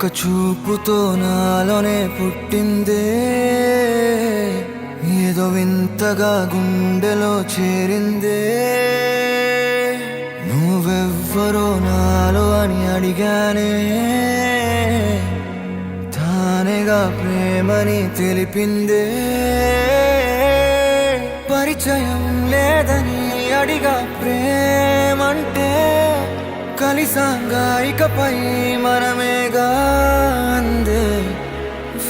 ఒక్క చూపుతో నాలోనే పుట్టిందే, ఏదో వింతగా గుండెలో చేరిందే. నువ్వెవ్వరో నాలో అని అడిగానే, తానేగా ప్రేమని తెలిపిందే. పరిచయం లేదని అడిగా ప్రేమంటే, కలిసాంగా ఇకపై మనమేగా అందే.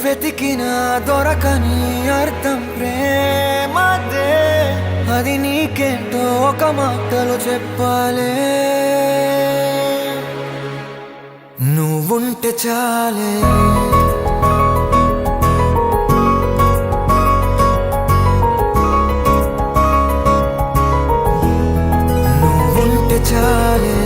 వెతికినా దొరకని అర్థం ప్రేమదే, అది నీకేంటో ఒక మాటలో చెప్పాలే. నువ్వుంటే చాలే, నువ్వుంటే చాలే,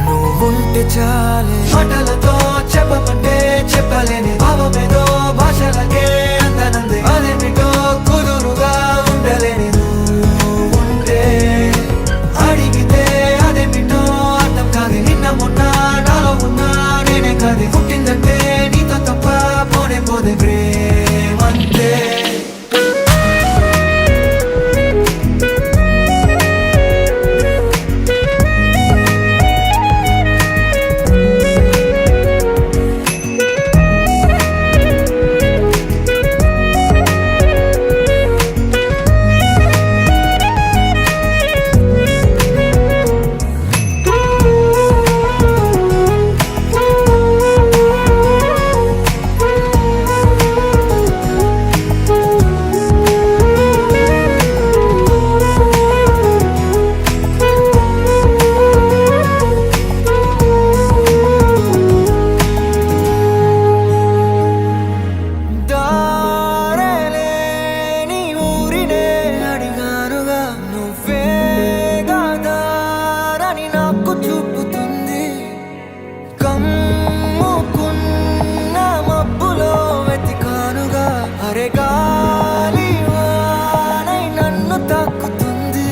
నువ్వుంటే చాలే. మాటలతో చెప్పమంటే చెప్పలేని భావమేదో భాషలకే అందనంది. అదేమిటో కుదురుగా ఉండలేని నువ్వుంటే, అడిగితే అదేమిటో అర్థం కాదు. నిన్న మొన్న నాలో ఉన్నా నేనే కాదు. పుట్టిందంటే నీతో తప్ప పోనే పోదే ప్రేమంతే.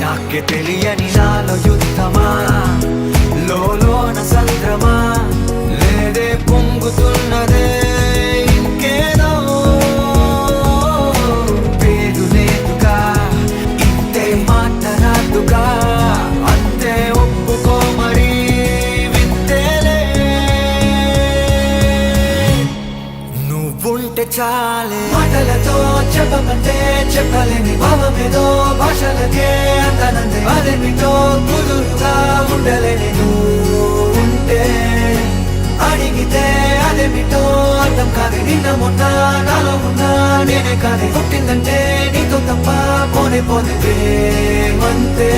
నాకే తెలియని నాలో యుద్ధమా, లోన సంద్రమా, లేదే పొంగుతున్నదే ఇంకేదో. పేరు లేదుగా, ఇంతే మాట రాదుగా, అంతే ఒప్పుకో మరి వింతేలే. నువ్వుంటే చాలే, మాటలతో చెప్పమంటే చెప్పలేని భావమేదో భాషలకే అందనందే. అదేమిటో కుదురుగా ఉండలేని నువ్వుంటే, అడిగితే అదేమిటో అర్థం కాదు. నిన్న మొన్న నాలో ఉన్నా నేనే కాదు. పుట్టిందంటే నీతో తప్ప పోనే పోతే ప్రేమంతే.